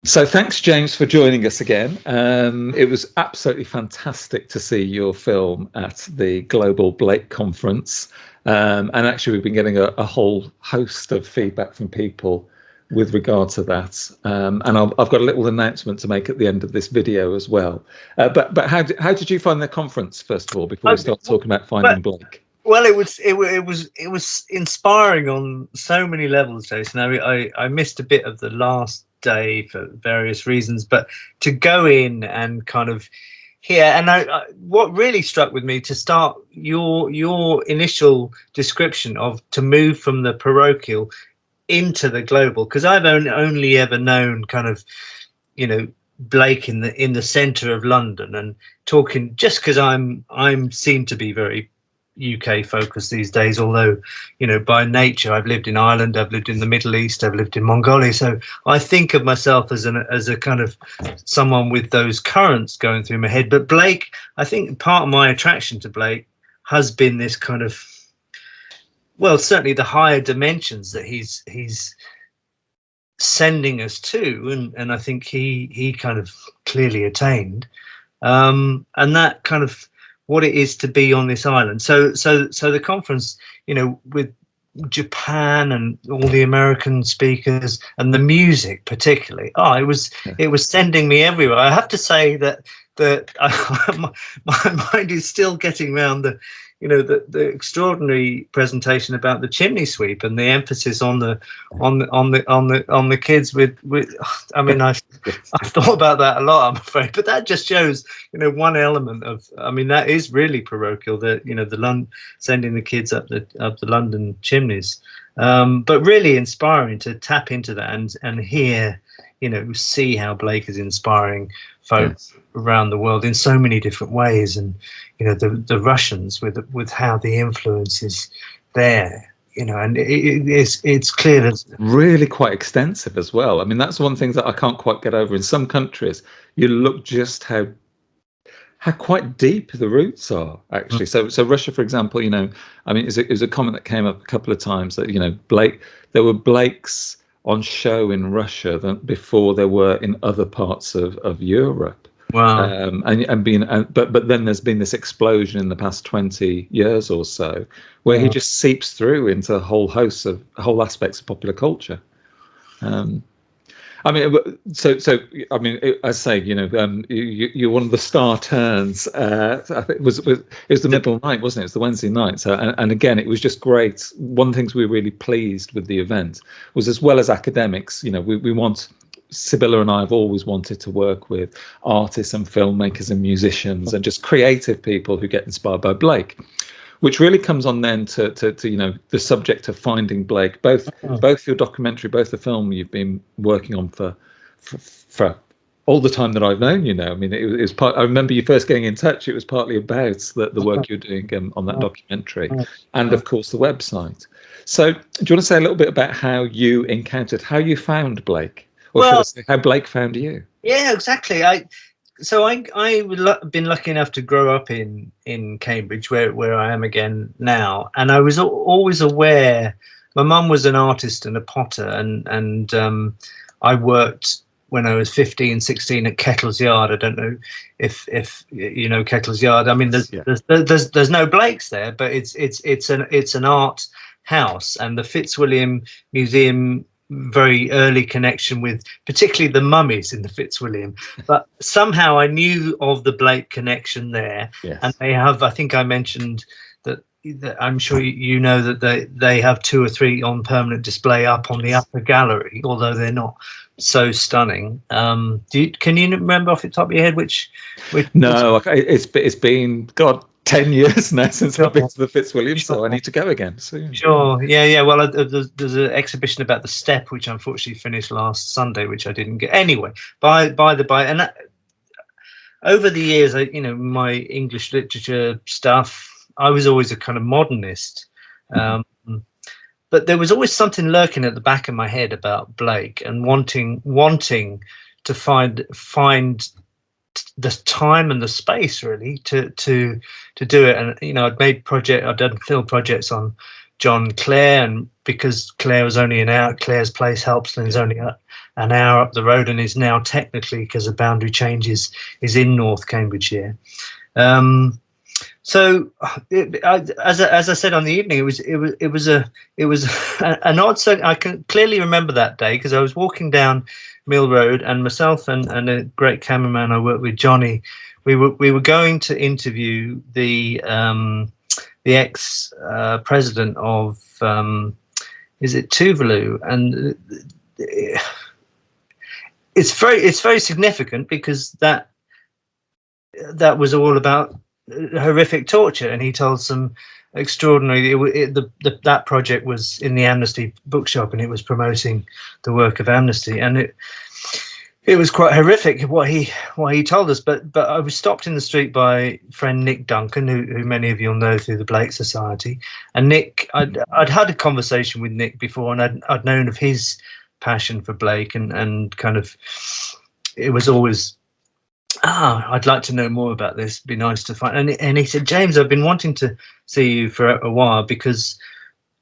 So thanks, James, for joining us again. It was absolutely fantastic to see your film at the Global Blake Conference. And actually, we've been getting a whole host of feedback from people with regard to that. And I've got a little announcement to make at the end of this video as well. But how did you find the conference, first of all, before we start talking about But finding Blake? well, it was inspiring on so many levels, Jason. I missed a bit of the last day for various reasons, but to go in and kind of hear, and what really struck with me to start your initial description of to move from the parochial into the global, because I've only ever known kind of, you know, Blake in the center of London, and talking just because I'm seem to be very UK focused these days, although, you know, by nature I've lived in Ireland, I've lived in the Middle East, I've lived in Mongolia, so I think of myself as a kind of someone with those currents going through my head. But Blake, I think part of my attraction to Blake has been this kind of, well, certainly the higher dimensions that he's sending us to, and I think he kind of clearly attained, and that kind of what it is to be on this island. So the conference, you know, with Japan and all the American speakers and the music particularly, it was sending me everywhere. I have to say that my mind is still getting around the, you know, the extraordinary presentation about the chimney sweep and the emphasis on the kids with I mean, I've thought about that a lot, I'm afraid, but that just shows, you know, one element of, I mean, that is really parochial, that, you know, sending the kids up the London chimneys, but really inspiring to tap into that and hear, you know, see how Blake is inspiring folks around the world in so many different ways, and, you know, the Russians with how the influence is there, you know, and it's clear that Really quite extensive as well. I mean, that's one thing that I can't quite get over. In some countries, you look just how quite deep the roots are, actually. So Russia, for example, you know, I mean, it was a comment that came up a couple of times that, you know, there were Blakes on show in Russia before there were in other parts of Europe. wow. But then there's been this explosion in the past 20 years or so, where he just seeps through into a whole aspects of popular culture. I mean, I mean, I say, you know, you're one of the star turns. I think it was the middle night, wasn't it? It was the Wednesday night. So, and again, it was just great. One of the things we were really pleased with the event was, as well as academics, you know, we want. Sibylla and I have always wanted to work with artists and filmmakers and musicians and just creative people who get inspired by Blake, which really comes on then to you know, the subject of finding Blake. Both your documentary, both the film you've been working on for all the time that I've known you. Know, I mean, it was part. I remember you first getting in touch. It was partly about the work you're doing on that documentary, and of course the website. So, do you want to say a little bit about how you found Blake? Or should I say how Blake found you? Yeah, exactly. I've been lucky enough to grow up in Cambridge, where I am again now, and I was always aware. My mum was an artist and a potter, and I worked when I was 15, 16 at Kettle's Yard. I don't know if you know Kettle's Yard. I mean, there's no Blakes there, but it's an art house, and the Fitzwilliam Museum, very early connection with particularly the mummies in the Fitzwilliam, but somehow I knew of the Blake connection there. And they have, I think I mentioned that I'm sure you know that they have 2 or 3 on permanent display up on the upper gallery, although they're not so stunning. Can you remember off the top of your head which No, it's been, God, 10 years now since I've been to the Fitzwilliam, so I need to go again soon. Sure. Yeah. Well, there's an exhibition about the Step, which unfortunately finished last Sunday, which I didn't get. Anyway, by the by, and over the years, you know, my English literature stuff, I was always a kind of modernist, but there was always something lurking at the back of my head about Blake, and wanting to find the time and the space really to do it. And, you know, I've done film projects on John Clare, and because Clare was only an hour, Clare's place, Helpston, is only an hour up the road, and is now technically, because of boundary changes, is in North Cambridgeshire. So, as I said on the evening, it was an odd. So I can clearly remember that day because I was walking down Mill Road, and myself and a great cameraman I worked with, Johnny, we were going to interview the ex president of is it Tuvalu, and it's very significant because that was all about horrific torture, and he told some extraordinary. That project was in the Amnesty bookshop, and it was promoting the work of Amnesty, and it was quite horrific what he told us. But I was stopped in the street by friend Nick Duncan, who many of you'll know through the Blake Society. And Nick, I'd had a conversation with Nick before, and I'd known of his passion for Blake, and kind of it was always, I'd like to know more about this. It'd be nice to find. And he said, James, I've been wanting to see you for a while because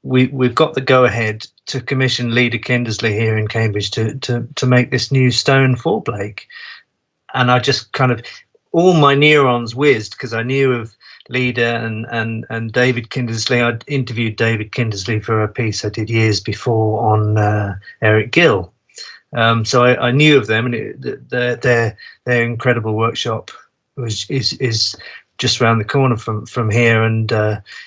we've got the go ahead to commission Leader Kindersley here in Cambridge to make this new stone for Blake. And I just kind of, all my neurons whizzed because I knew of Leader and David Kindersley. I'd interviewed David Kindersley for a piece I did years before on Eric Gill. So I knew of them, and their incredible workshop is just around the corner from here. And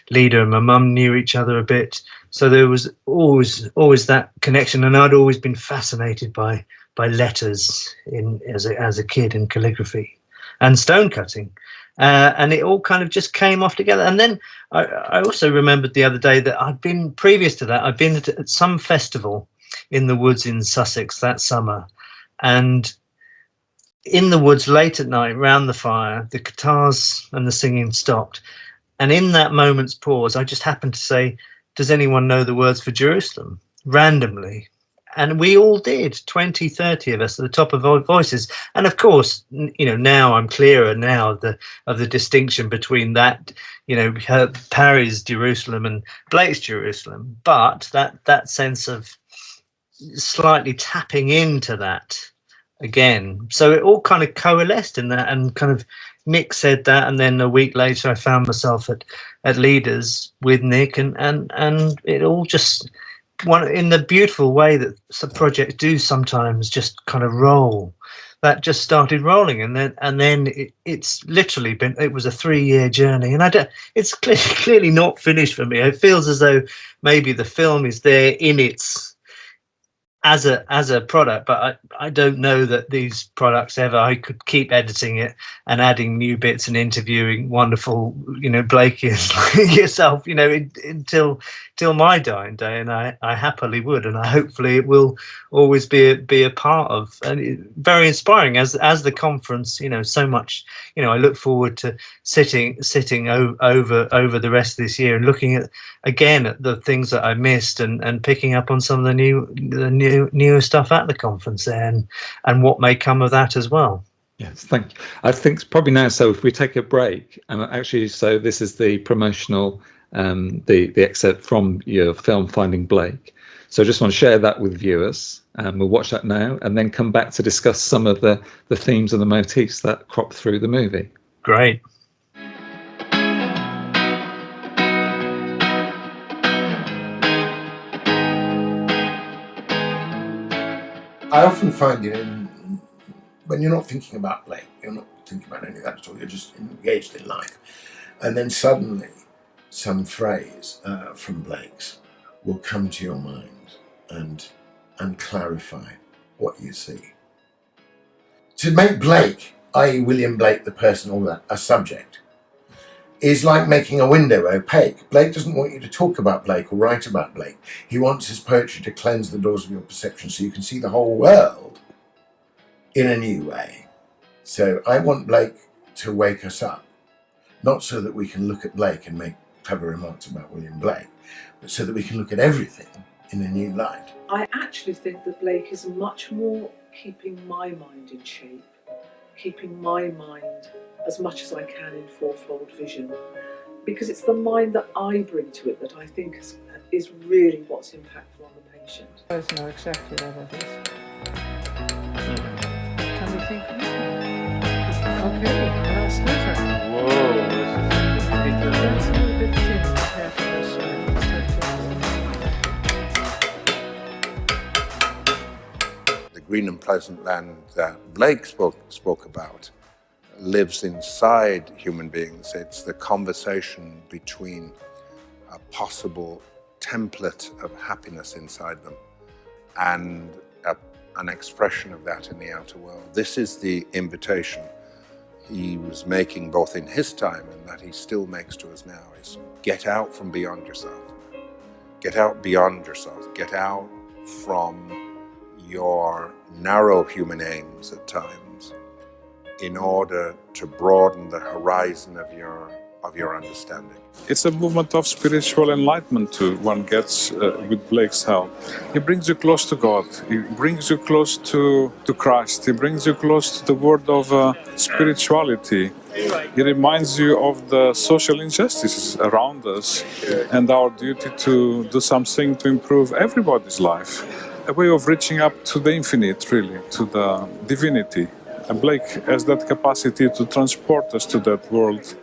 Leader and my mum knew each other a bit, so there was always that connection. And I'd always been fascinated by letters as a kid, and calligraphy and stone cutting, and it all kind of just came off together. And then I also remembered the other day that previous to that I'd been at some festival in the woods in Sussex that summer, and in the woods late at night round the fire, the guitars and the singing stopped, and in that moment's pause I just happened to say, does anyone know the words for Jerusalem, randomly? And we all did, 20, 30 of us at the top of our voices. And of course, now I'm clearer now of the distinction between that, Parry's Jerusalem and Blake's Jerusalem, but that sense of slightly tapping into that again. So it all kind of coalesced in that, and kind of Nick said that, and then a week later I found myself at Leaders with Nick, and it all just in the beautiful way that some projects do sometimes just kind of roll. That just started rolling, and then it's literally been. It was a 3-year journey, and it's clearly not finished for me. It feels as though maybe the film is there in its as a product, but I don't know that these products ever. I could keep editing it and adding new bits and interviewing wonderful, Blakey yourself, until my dying day, and I happily would, and hopefully it will always be a part of, and very inspiring as the conference. So much. I look forward to sitting over the rest of this year and looking at the things that I missed, and picking up on some of the newer stuff at the conference there, and what may come of that as well. Yes, thank you. I think it's probably now, so if we take a break, and actually, so this is the promotional, the excerpt from your film Finding Blake. So I just want to share that with viewers, and we'll watch that now, and then come back to discuss some of the themes and the motifs that crop through the movie. Great. I often find, when you're not thinking about Blake, you're not thinking about any of that at all, you're just engaged in life. And then suddenly some phrase from Blake's will come to your mind and clarify what you see. To make Blake, i.e. William Blake, the person, all that, a subject, is like making a window opaque. Blake doesn't want you to talk about Blake or write about Blake. He wants his poetry to cleanse the doors of your perception so you can see the whole world in a new way. So I want Blake to wake us up, not so that we can look at Blake and make clever remarks about William Blake, but so that we can look at everything in a new light. I actually think that Blake is much more keeping my mind in shape, keeping my mind as much as I can in fourfold vision, because it's the mind that I bring to it that I think is really what's impactful on the patient. I don't know exactly what that is. Can we think of it? Okay, last letter. Whoa, That's a little bit thin compared to this. The green and pleasant land that Blake spoke about lives inside human beings. It's the conversation between a possible template of happiness inside them and an expression of that in the outer world. This is the invitation he was making both in his time and that he still makes to us now, is get out from beyond yourself. Get out beyond yourself. Get out from your narrow human aims at times in order to broaden the horizon of your understanding. It's a movement of spiritual enlightenment too, one gets with Blake's help. He brings you close to God, he brings you close to Christ, he brings you close to the word of spirituality. He reminds you of the social injustices around us and our duty to do something to improve everybody's life. A way of reaching up to the infinite, really, to the divinity. And Blake has that capacity to transport us to that world.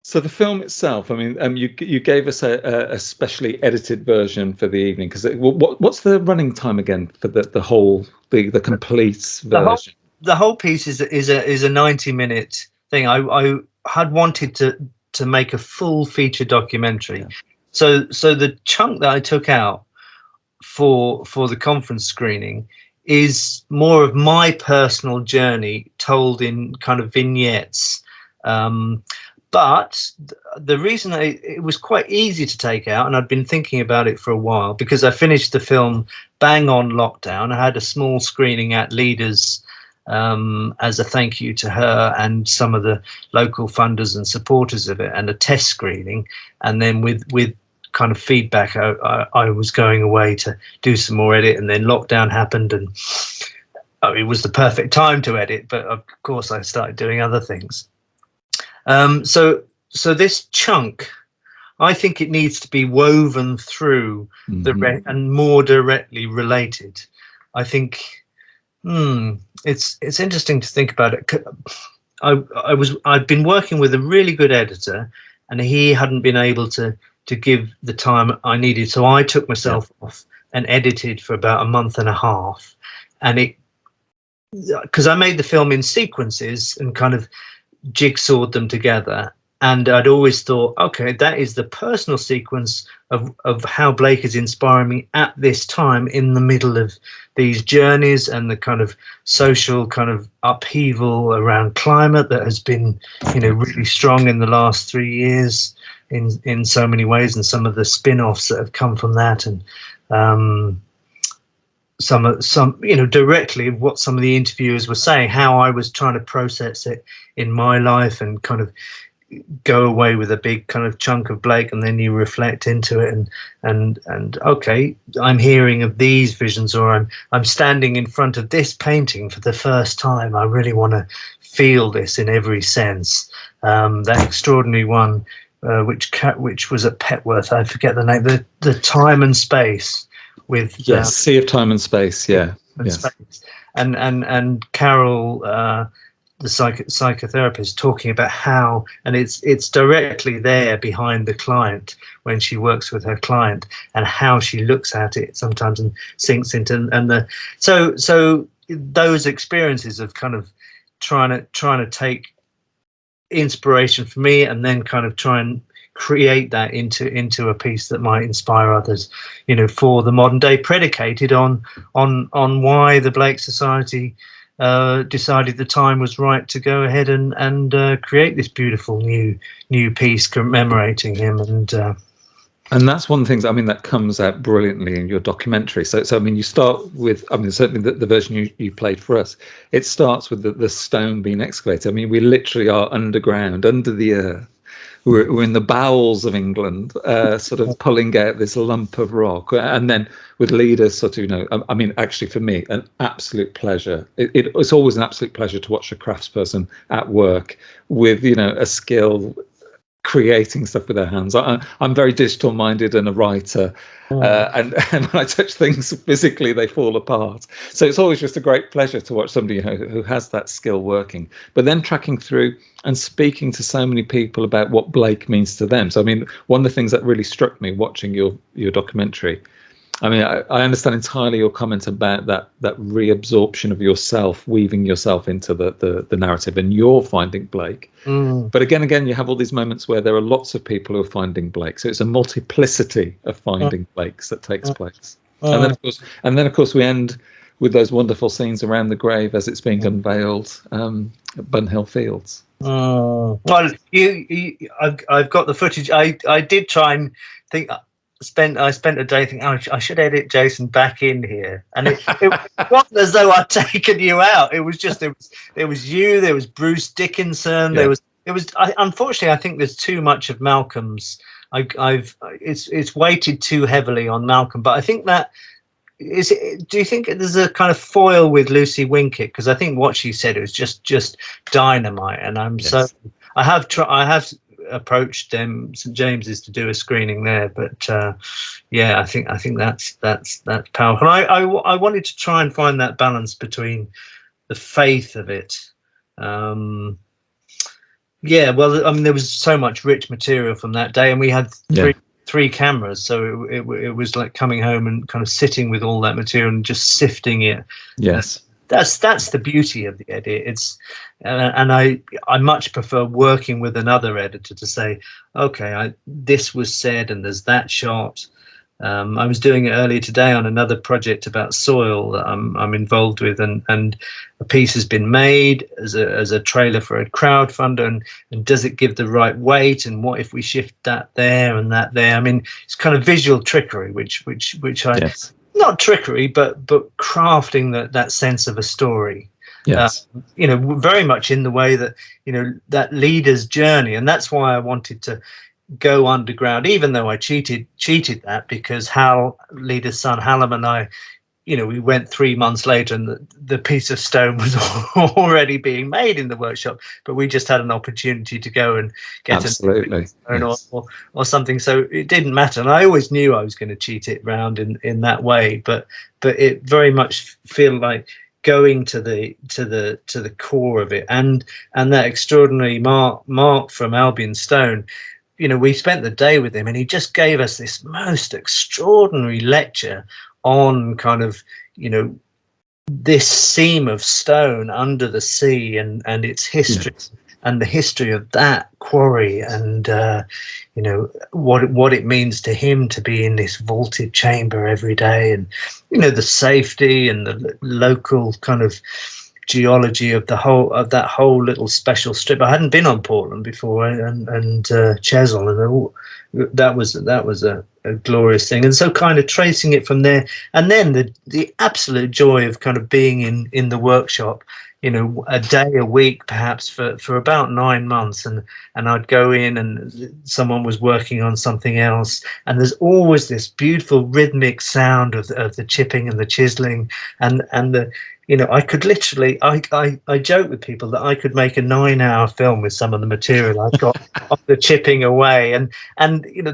So the film itself, I mean, you gave us a specially edited version for the evening, because what's the running time again for the whole the complete version? The whole piece is a 90-minute thing. I had wanted to make a full feature documentary, Yeah. so the chunk that I took out for the conference screening is more of my personal journey told in kind of vignettes. But the reason it was quite easy to take out, and I'd been thinking about it for a while, because I finished the film bang on lockdown. I had a small screening at Leaders as a thank you to her and some of the local funders and supporters of it, and a test screening. And then with kind of feedback, I was going away to do some more edit, and then lockdown happened, and it was the perfect time to edit. But of course, I started doing other things. So this chunk, I think it needs to be woven through and more directly related. I think it's interesting to think about it. I'd been working with a really good editor, and he hadn't been able to give the time I needed, so I took myself off and edited for about a month and a half, and because I made the film in sequences and kind of jigsawed them together, and I'd always thought, okay, that is the personal sequence of how Blake is inspiring me at this time in the middle of these journeys and the kind of social kind of upheaval around climate that has been, really strong in the last 3 years in so many ways, and some of the spin-offs that have come from that, and some directly what some of the interviewers were saying, how I was trying to process it in my life and kind of go away with a big kind of chunk of Blake, and then you reflect into it and okay, I'm hearing of these visions, or I'm standing in front of this painting for the first time. I really want to feel this in every sense. That extraordinary one, which was at Petworth, I forget the name, the time and space with Sea of Time and Space, space. And Carol, the psychotherapist, talking about how, and it's directly there behind the client when she works with her client, and how she looks at it sometimes and sinks into, and so those experiences of kind of trying to take inspiration from me and then kind of try and create that into a piece that might inspire others, for the modern day, predicated on why the Blake Society decided the time was right to go ahead and create this beautiful new piece commemorating him. And And that's one of the things, I mean, that comes out brilliantly in your documentary. So I mean, you start with, I mean, certainly the version you played for us, it starts with the stone being excavated. I mean, we literally are underground, under the earth. We're in the bowels of England, sort of pulling out this lump of rock. And then with leaders sort of, you know, I mean, actually for me, an absolute pleasure. It's always an absolute pleasure to watch a craftsperson at work with, you know, a skill, creating stuff with their hands. I'm very digital minded and a writer, and when I touch things physically, they fall apart. So it's always just a great pleasure to watch somebody who has that skill working, but then tracking through and speaking to so many people about what Blake means to them. So I mean, one of the things that really struck me watching your documentary, I mean, I understand entirely your comment about that reabsorption of yourself, weaving yourself into the narrative, and you're finding Blake. But again, you have all these moments where there are lots of people who are finding Blake. So it's a multiplicity of finding Blakes that takes place. And then of course we end with those wonderful scenes around the grave as it's being unveiled at Bunhill Fields. Well, I've got the footage. I did try and think. I spent a day thinking, oh, I should edit Jason back in here, and it wasn't as though I'd taken you out. It was just there was you, there was Bruce Dickinson, Yeah. unfortunately, I think there's too much of Malcolm's. It's weighted too heavily on Malcolm, but I think that do you think there's a kind of foil with Lucy Winkett? Because I think what she said, it was just dynamite, and I have approached St James's to do a screening there, but yeah, I think that's powerful. And I wanted to try and find that balance between the faith of it. Yeah, well, I mean, there was so much rich material from that day, and we had three cameras, so it was like coming home and kind of sitting with all that material and just sifting it. Yes. That's the beauty of the edit. It's and I much prefer working with another editor to say, okay, this was said and there's that shot. I was doing it earlier today on another project about soil that I'm involved with, and a piece has been made as a trailer for a crowdfunder, and does it give the right weight, and what if we shift that there and that there? I mean, it's kind of visual trickery, which I not trickery, but crafting that sense of a story. Yes. You know, very much in the way that, you know, that leader's journey, and that's why I wanted to go underground, even though I cheated that, because Hal, leader's son Hallam, and I, you know, we went 3 months later and the piece of stone was already being made in the workshop, but we just had an opportunity to go and get absolutely or something, so it didn't matter. And I always knew I was going to cheat it round in that way, but it very much feel like going to the core of it, and that extraordinary Mark from Albion Stone. You know, we spent the day with him, and he just gave us this most extraordinary lecture on kind of, you know, this seam of stone under the sea and its history, and the history of that quarry, and you know, what it means to him to be in this vaulted chamber every day, and, you know, the safety and the local kind of geology of that whole little special strip. I hadn't been on Portland before, and Chesil, and that was a glorious thing. And so kind of tracing it from there, and then the absolute joy of kind of being in the workshop, you know, a day a week perhaps for about 9 months, and I'd go in and someone was working on something else, and there's always this beautiful rhythmic sound of the chipping and the chiseling, and the, you know, I could literally, I joke with people that I could make a 9-hour film with some of the material I've got of the chipping away, and you know,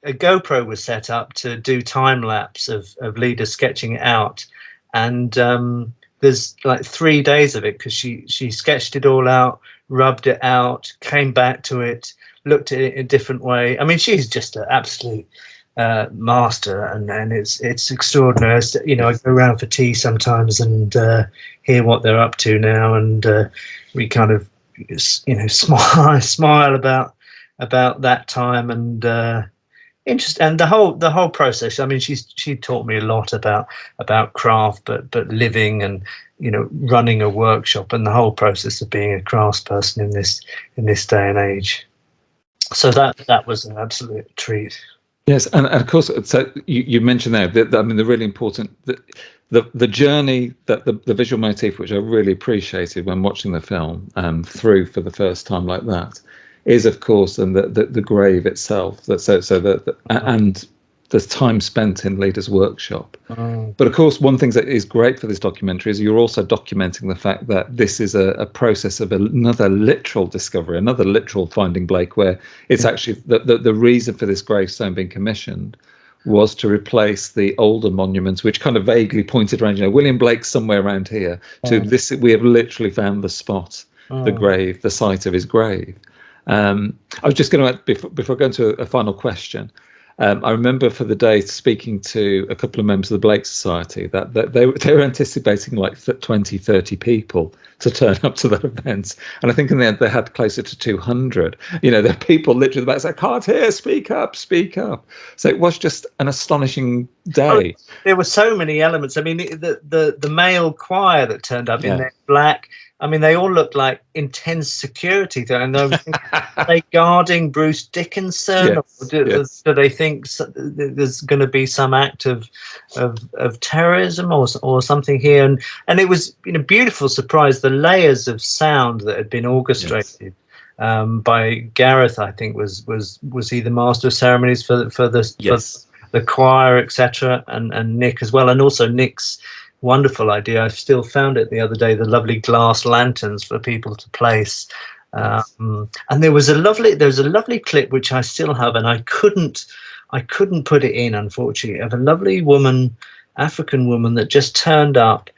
a GoPro was set up to do time lapse of leaders sketching it out, and there's like 3 days of it, because she sketched it all out, rubbed it out, came back to it, looked at it in a different way. I mean, she's just an absolute master, and it's extraordinary. You know, I go around for tea sometimes and hear what they're up to now, and we kind of, you know, smile about that time, and interest, and the whole process. I mean, she taught me a lot about craft, but living and, you know, running a workshop, and the whole process of being a craftsperson in this day and age. So that was an absolute treat. Yes, and of course, so you mentioned there that, I mean, the really important the journey that the visual motif, which I really appreciated when watching the film through for the first time like that, is of course, and the grave itself. That so the and the time spent in Leader's workshop. But of course, one thing that is great for this documentary is you're also documenting the fact that this is a process of another literal discovery, another literal finding Blake, where it's actually the reason for this gravestone being commissioned was to replace the older monuments, which kind of vaguely pointed around, William Blake's somewhere around here, to this. We have literally found the spot, the grave, the site of his grave. I was just going to, before going to a final question, I remember for the day speaking to a couple of members of the Blake Society that they were anticipating like 20, 30 people to turn up to that event. And I think in the end they had closer to 200. There are people literally about saying, I can't hear, speak up, speak up. So it was just an astonishing day. There were so many elements. I mean, the male choir that turned up in their black, I mean, they all looked like intense security. And are they guarding Bruce Dickinson? Yes, do they think there's going to be some act of terrorism or something here? And it was beautiful surprise, the layers of sound that had been orchestrated by Gareth. I think was he the master of ceremonies for the choir, etc., and Nick as well, and also Nick's wonderful idea. I still found it the other day, the lovely glass lanterns for people to place. And there was a lovely clip which I still have, and I couldn't put it in, unfortunately, of a lovely woman, African woman, that just turned up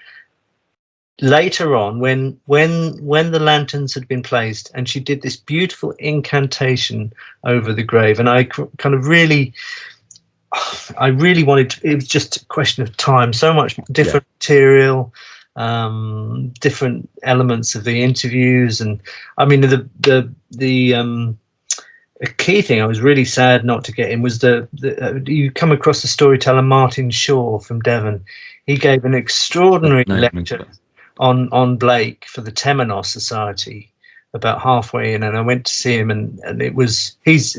later on when the lanterns had been placed, and she did this beautiful incantation over the grave. And I kind of really wanted to, it was just a question of time, so much different material, different elements of the interviews. And I mean, the key thing I was really sad not to get in was you come across the storyteller Martin Shaw from Devon. He gave an extraordinary lecture on Blake for the Temenos Society about halfway in, and I went to see him, and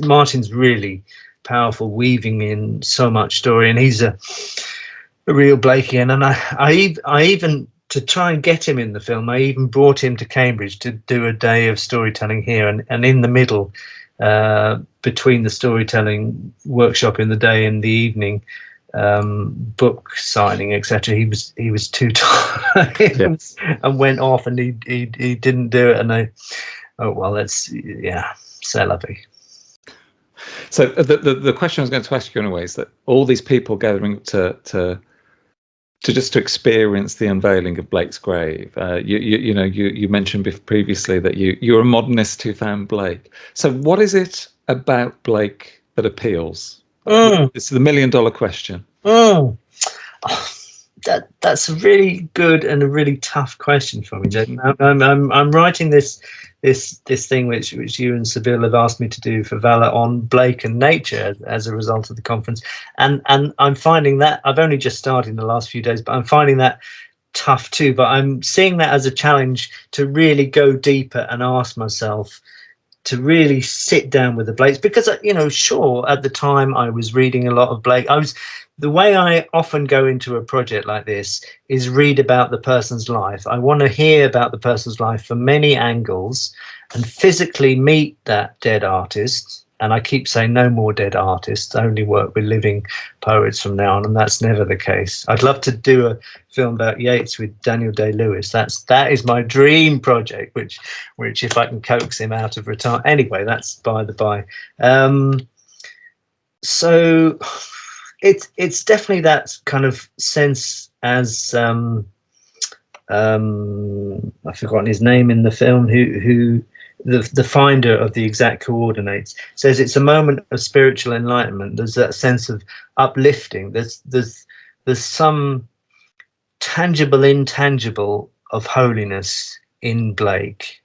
Martin's really powerful, weaving in so much story, and he's a real Blakean. And I even, to try and get him in the film, I even brought him to Cambridge to do a day of storytelling here, and in the middle, between the storytelling workshop in the day and the evening, book signing, etc., he was too tired and went off, and he didn't do it. And that's c'est la vie. So the question I was going to ask you in a way is that all these people gathering to just to experience the unveiling of Blake's grave. You mentioned previously that you're a modernist who found Blake. So what is it about Blake that appeals? It's the $1 million question. That's a really good and a really tough question for me, Jason. I'm writing this thing which you and Seville have asked me to do for Valor on Blake and nature as a result of the conference, and I'm finding that I've only just started in the last few days, but I'm finding that tough too. But I'm seeing that as a challenge to really go deeper and ask myself to really sit down with the Blakes, because sure, at the time I was reading a lot of Blake. The way I often go into a project like this is read about the person's life. I want to hear about the person's life from many angles and physically meet that dead artist. And I keep saying no more dead artists, only work with living poets from now on, and that's never the case. I'd love to do a film about Yeats with Daniel Day-Lewis. That is my dream project, which if I can coax him out of retirement. Anyway, that's by the by. So it's definitely that kind of sense, as I've forgotten his name in the film, who the finder of the exact coordinates says it's a moment of spiritual enlightenment. There's that sense of uplifting. There's some tangible, intangible of holiness in Blake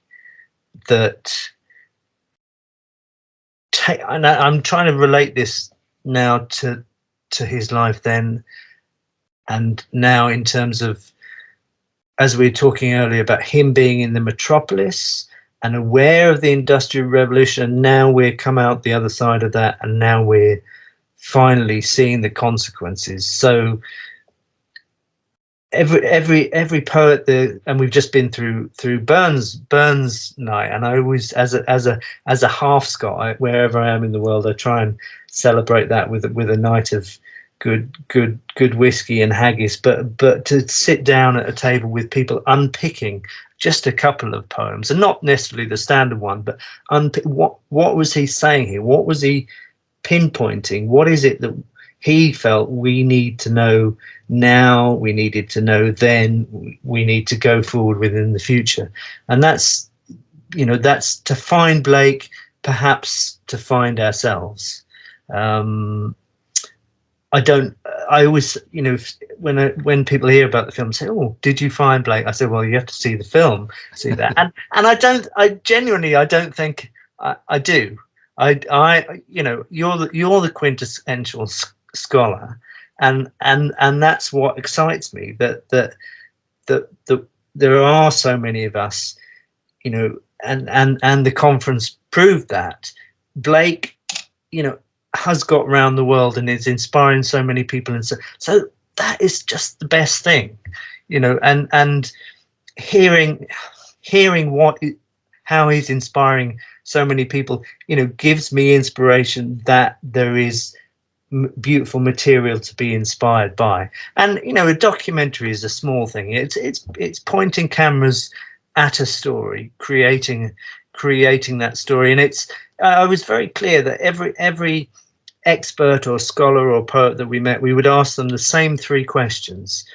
that and I'm trying to relate this now to his life then and now, in terms of, as we were talking earlier about him being in the metropolis and aware of the Industrial Revolution, and now we're come out the other side of that, and now we're finally seeing the consequences. So every poet, and we've just been through Burns night, and I always, as a half Scot, wherever I am in the world, I try and celebrate that with a night of good whiskey and haggis. But to sit down at a table with people unpicking just a couple of poems, and not necessarily the standard one, but what was he saying here? What was he pinpointing? What is it that he felt we need to know now, we needed to know then, we need to go forward within the future? And that's to find Blake, perhaps to find ourselves. I always, when people hear about the film, say, "Oh, did you find Blake?" I say, "Well, you have to see the film, see that." and I genuinely don't think I do. You're the quintessential scholar, and that's what excites me. That there are so many of us, and the conference proved that Blake, has got around the world and is inspiring so many people, and so that is just the best thing, and hearing how he's inspiring so many people, gives me inspiration that there is beautiful material to be inspired by. And a documentary is a small thing. It's pointing cameras at a story, creating that story. And I was very clear that every expert or scholar or poet that we met, we would ask them the same three questions.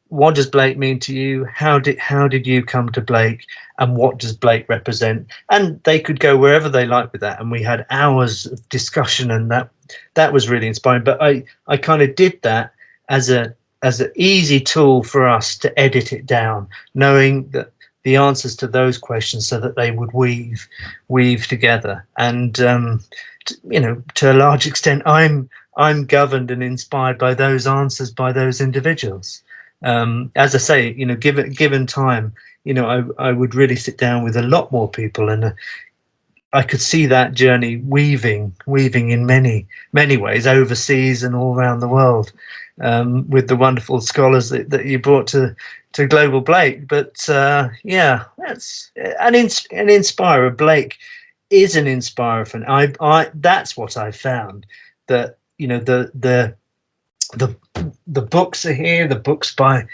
What does Blake mean to you? How did you come to Blake? And what does Blake represent? And they could go wherever they like with that. And we had hours of discussion, and that was really inspiring. But I kind of did that as an easy tool for us to edit it down, knowing that the answers to those questions, so that they would weave together. And to a large extent, I'm governed and inspired by those answers, by those individuals. As I say, given time, I would really sit down with a lot more people, and I could see that journey weaving in many ways, overseas and all around the world, with the wonderful scholars that you brought to Global Blake. But that's an inspirer. Blake is an inspirer for I that's what I found, that the books are here, the books by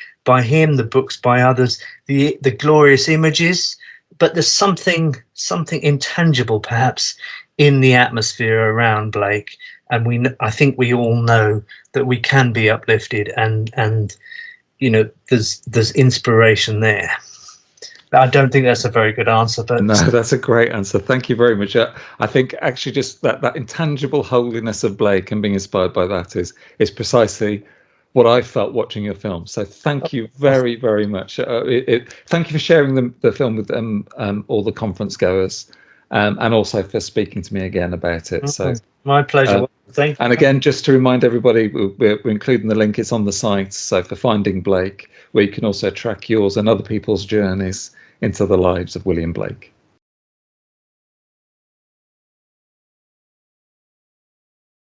him, the books by others, the glorious images, but there's something intangible perhaps in the atmosphere around Blake, and I think we all know that we can be uplifted, and there's inspiration there. I don't think that's a very good answer, but no, that's a great answer. Thank you very much. I think actually just that intangible holiness of Blake and being inspired by that is precisely what I felt watching your film. So thank you very, very much. Thank you for sharing the film with all the conference goers, and also for speaking to me again about it. So my pleasure. Thank you. And again, just to remind everybody, we're including the link. It's on the site. So for Finding Blake, where you can also track yours and other people's journeys into the lives of William Blake.